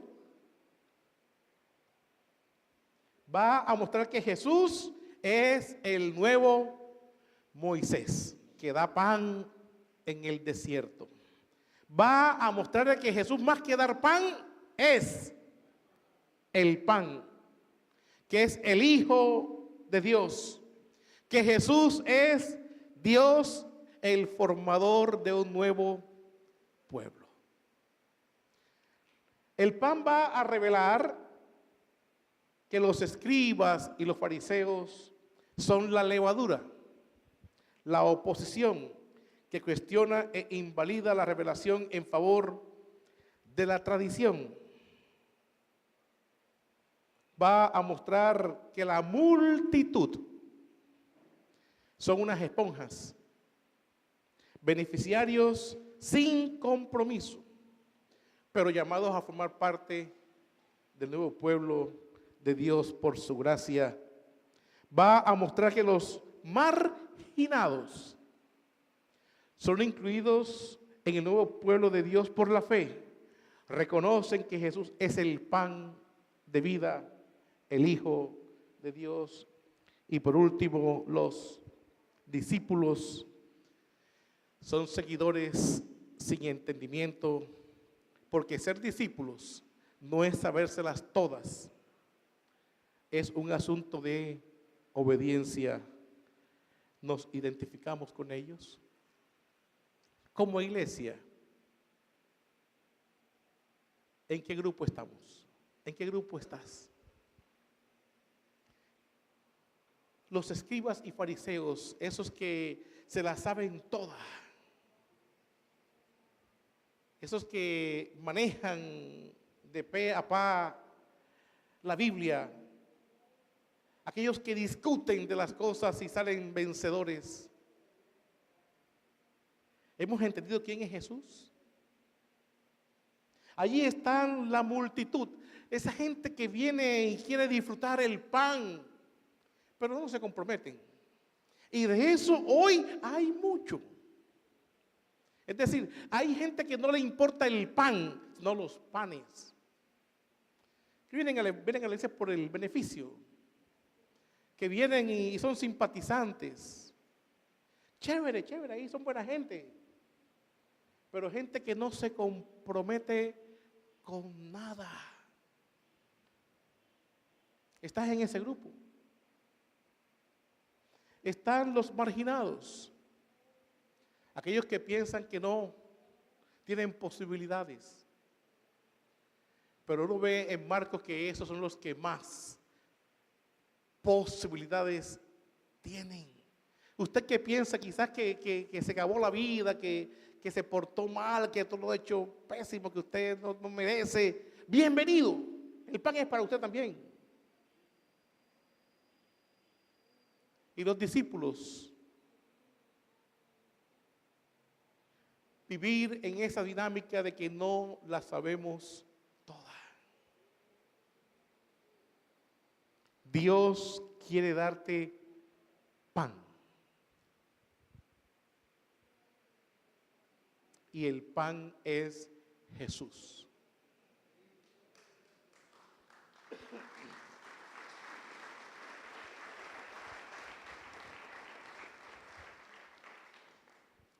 S1: va a mostrar que Jesús es el nuevo Moisés, que da pan en el desierto. Va a mostrar que Jesús, más que dar pan, es el pan, que es el Hijo de Dios, que Jesús es Dios, el formador de un nuevo pueblo. El pan va a revelar que los escribas y los fariseos son la levadura, la oposición que cuestiona e invalida la revelación en favor de la tradición. Va a mostrar que la multitud son unas esponjas, beneficiarios sin compromiso, pero llamados a formar parte del nuevo pueblo de Dios por su gracia. Va a mostrar que los marginados son incluidos en el nuevo pueblo de Dios por la fe. Reconocen que Jesús es el pan de vida, el Hijo de Dios, Y por último, los discípulos son seguidores sin entendimiento, porque ser discípulos no es sabérselas todas, es un asunto de obediencia. ¿Nos identificamos con ellos? Como iglesia, ¿en qué grupo estamos? ¿En qué grupo estás? Los escribas y fariseos, esos que se la saben toda, esos que manejan de pe a pa la Biblia, aquellos que discuten de las cosas y salen vencedores. ¿Hemos entendido quién es Jesús? Allí están la multitud, esa gente que viene y quiere disfrutar el pan, pero no se comprometen. Y de eso hoy hay mucho. Es decir, hay gente que no le importa el pan, sino los panes. Que vienen a la iglesia por el beneficio. Que vienen y son simpatizantes. Chévere, chévere, ahí son buena gente. Pero gente que no se compromete con nada. ¿Estás en ese grupo? Están los marginados. Aquellos que piensan que no tienen posibilidades. Pero uno ve en Marcos que esos son los que más posibilidades tienen. Usted que piensa quizás que se acabó la vida, que se portó mal, que todo lo ha hecho pésimo, que usted no merece, bienvenido. El pan es para usted también. Y los discípulos, vivir en esa dinámica de que no la sabemos toda. Dios quiere darte pan. Y el pan es Jesús.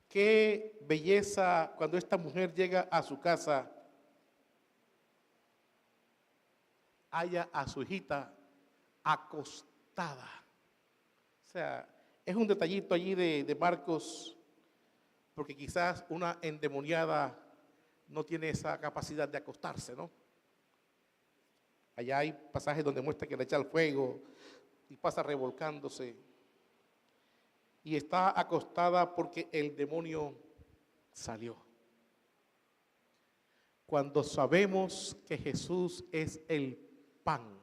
S1: Qué belleza cuando esta mujer llega a su casa, halla a su hijita acostada. O sea, es un detallito allí de Marcos, porque quizás una endemoniada no tiene esa capacidad de acostarse, ¿no? Allá hay pasajes donde muestra que le echa el fuego y pasa revolcándose. Y está acostada porque el demonio salió. Cuando sabemos que Jesús es el pan,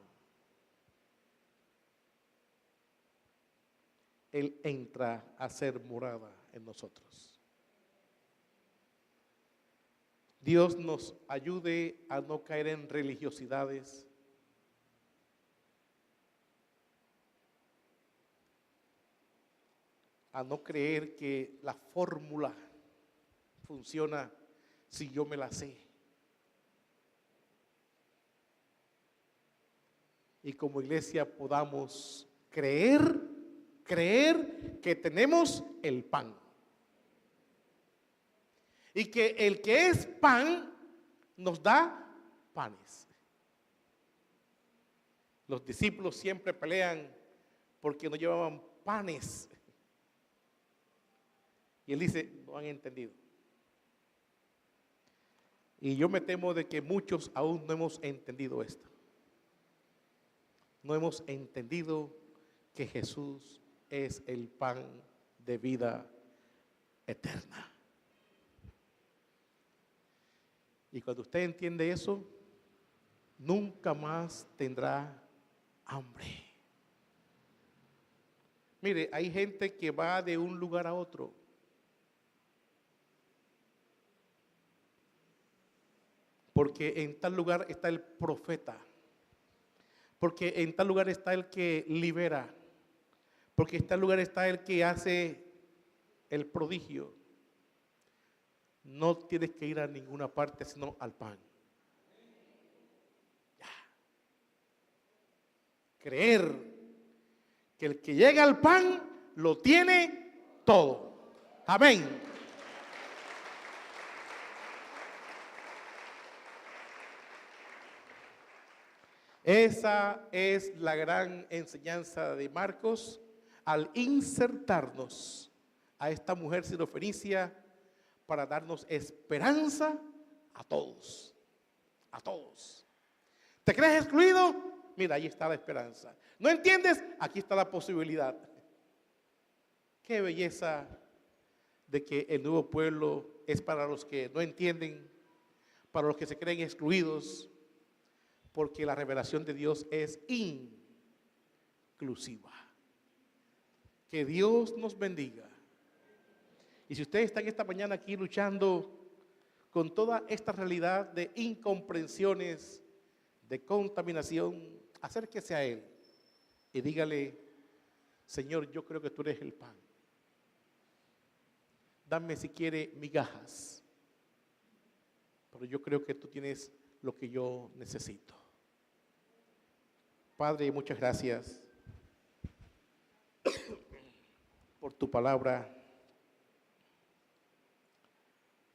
S1: Él entra a ser morada en nosotros. Dios nos ayude a no caer en religiosidades, a no creer que la fórmula funciona si yo me la sé. Y como iglesia podamos creer que tenemos el pan. Y que el que es pan nos da panes. Los discípulos siempre pelean porque no llevaban panes. Y él dice, no han entendido. Y yo me temo de que muchos aún no hemos entendido esto. No hemos entendido que Jesús es el pan de vida eterna. Y cuando usted entiende eso, nunca más tendrá hambre. Mire, hay gente que va de un lugar a otro. Porque en tal lugar está el profeta. Porque en tal lugar está el que libera. Porque en tal lugar está el que hace el prodigio. No tienes que ir a ninguna parte sino al pan. Ya. Creer Que el que llega al pan lo tiene todo. Amén. Esa es la gran enseñanza de Marcos al insertarnos a esta mujer sirofenicia para darnos esperanza a todos. A todos. ¿Te crees excluido? Mira, ahí está la esperanza. ¿No entiendes? Aquí está la posibilidad. Qué belleza de que el nuevo pueblo es para los que no entienden, para los que se creen excluidos, porque la revelación de Dios es inclusiva. Que Dios nos bendiga. Y si ustedes están esta mañana aquí luchando con toda esta realidad de incomprensiones, de contaminación, acérquese a Él y dígale: Señor, yo creo que tú eres el pan. Dame si quiere migajas, pero yo creo que tú tienes lo que yo necesito. Padre, muchas gracias por tu palabra,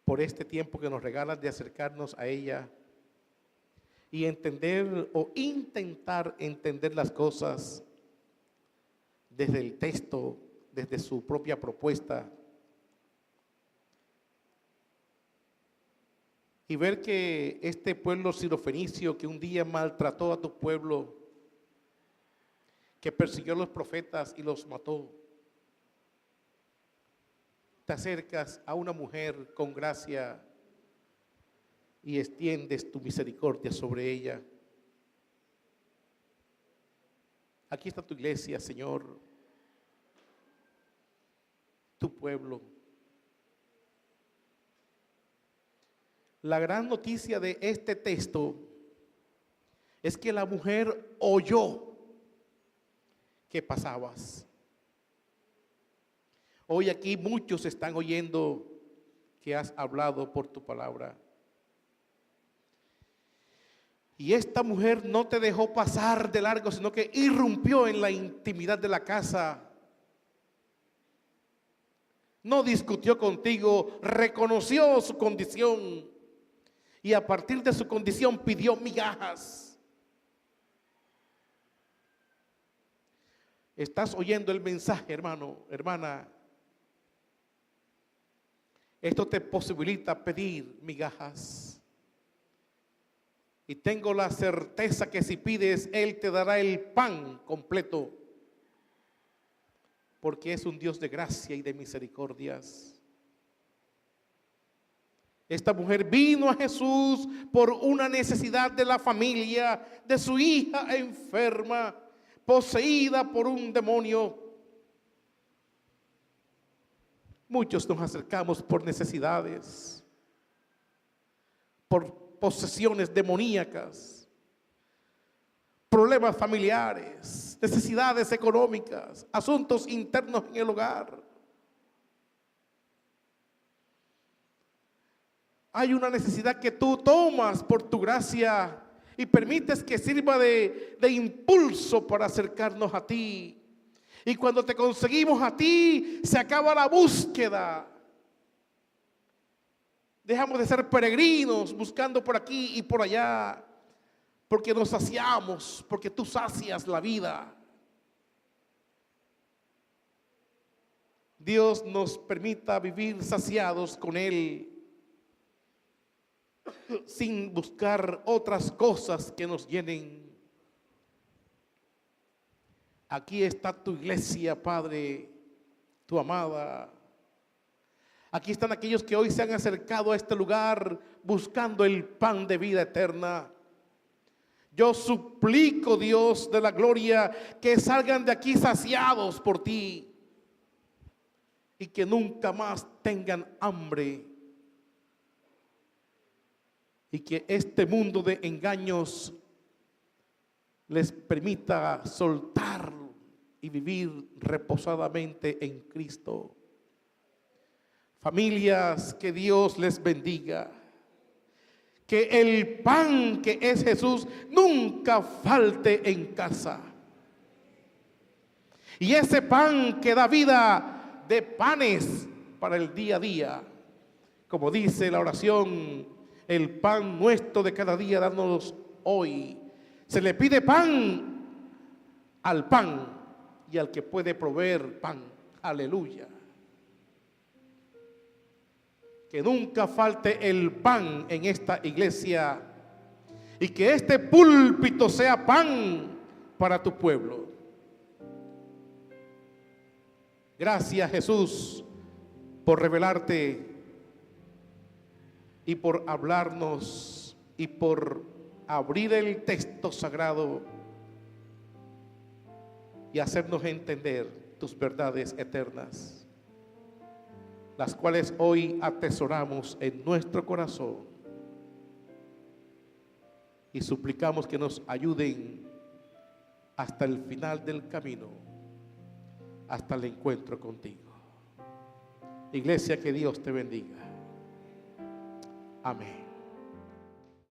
S1: por este tiempo que nos regalas de acercarnos a ella y entender o intentar entender las cosas desde el texto, desde su propia propuesta, y ver que este pueblo sirofenicio que un día maltrató a tu pueblo, que persiguió a los profetas y los mató, te acercas a una mujer con gracia y extiendes tu misericordia sobre ella. Aquí está tu iglesia, Señor, tu pueblo. La gran noticia de este texto es que la mujer oyó que pasabas. Hoy aquí muchos están oyendo que has hablado por tu palabra. Y esta mujer no te dejó pasar de largo, sino que irrumpió en la intimidad de la casa. No discutió contigo, reconoció su condición y a partir de su condición pidió migajas. ¿Estás oyendo el mensaje, hermano, hermana? Esto te posibilita pedir migajas. Y tengo la certeza que si pides, Él te dará el pan completo. Porque es un Dios de gracia y de misericordias. Esta mujer vino a Jesús por una necesidad de la familia, de su hija enferma, poseída por un demonio. Muchos nos acercamos por necesidades, por posesiones demoníacas, problemas familiares, necesidades económicas, asuntos internos en el hogar. Hay una necesidad que tú tomas por tu gracia y permites que sirva de impulso para acercarnos a ti. Y cuando te conseguimos a ti, se acaba la búsqueda. Dejamos de ser peregrinos buscando por aquí y por allá, porque nos saciamos, porque tú sacias la vida. Dios nos permita vivir saciados con Él, sin buscar otras cosas que nos llenen. Aquí está tu iglesia, Padre, tu amada. Aquí están aquellos que hoy se han acercado a este lugar buscando el pan de vida eterna. Yo suplico, Dios de la gloria, que salgan de aquí saciados por ti y que nunca más tengan hambre. Y que este mundo de engaños les permita soltar y vivir reposadamente en Cristo. Familias, que Dios les bendiga. Que el pan que es Jesús nunca falte en casa. Y ese pan que da vida, de panes para el día a día. Como dice la oración, el pan nuestro de cada día, danos hoy. Se le pide pan al pan y al que puede proveer pan. Aleluya. Que nunca falte el pan en esta iglesia y que este púlpito sea pan para tu pueblo. Gracias, Jesús, por revelarte y por hablarnos y por abrir el texto sagrado y hacernos entender tus verdades eternas, las cuales hoy atesoramos en nuestro corazón y suplicamos que nos ayuden hasta el final del camino, hasta el encuentro contigo. Iglesia, que Dios te bendiga. Amén.